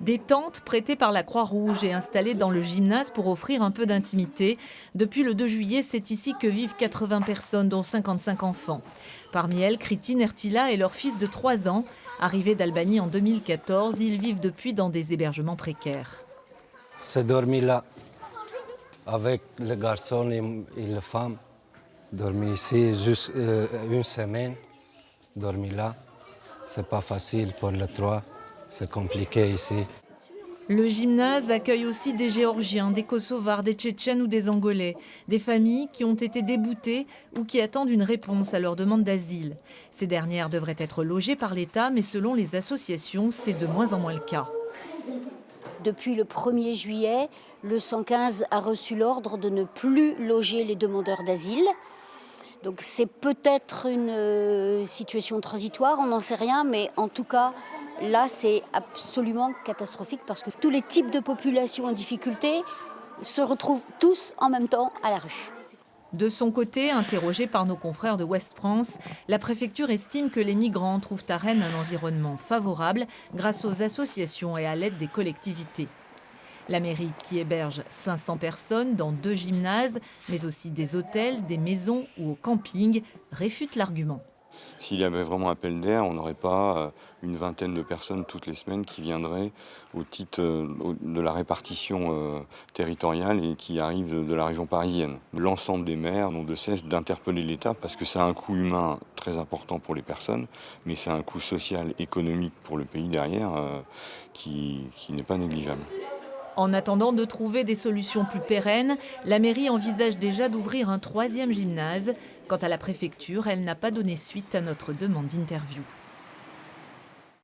Des tentes prêtées par la Croix-Rouge et installées dans le gymnase pour offrir un peu d'intimité. Depuis le 2 juillet, c'est ici que vivent 80 personnes, dont 55 enfants. Parmi elles, Kritin Ertila et leur fils de 3 ans. Arrivés d'Albanie en 2014, ils vivent depuis dans des hébergements précaires. C'est dormi là, avec le garçon et la femme. Dormi ici juste une semaine, dormi là. C'est pas facile pour les trois, c'est compliqué ici. Le gymnase accueille aussi des Géorgiens, des Kosovars, des Tchétchènes ou des Angolais. Des familles qui ont été déboutées ou qui attendent une réponse à leur demande d'asile. Ces dernières devraient être logées par l'État, mais selon les associations, c'est de moins en moins le cas. Depuis le 1er juillet, le 115 a reçu l'ordre de ne plus loger les demandeurs d'asile. Donc c'est peut-être une situation transitoire, on n'en sait rien, mais en tout cas, là c'est absolument catastrophique parce que tous les types de populations en difficulté se retrouvent tous en même temps à la rue. De son côté, interrogée par nos confrères de Ouest France, la préfecture estime que les migrants trouvent à Rennes un environnement favorable grâce aux associations et à l'aide des collectivités. La mairie, qui héberge 500 personnes dans 2 gymnases, mais aussi des hôtels, des maisons ou au camping, réfute l'argument. S'il y avait vraiment appel d'air, on n'aurait pas une vingtaine de personnes toutes les semaines qui viendraient au titre de la répartition territoriale et qui arrivent de la région parisienne. L'ensemble des maires n'ont de cesse d'interpeller l'État parce que c'est un coût humain très important pour les personnes, mais c'est un coût social, économique pour le pays derrière qui n'est pas négligeable. En attendant de trouver des solutions plus pérennes, la mairie envisage déjà d'ouvrir un 3e gymnase. Quant à la préfecture, elle n'a pas donné suite à notre demande d'interview.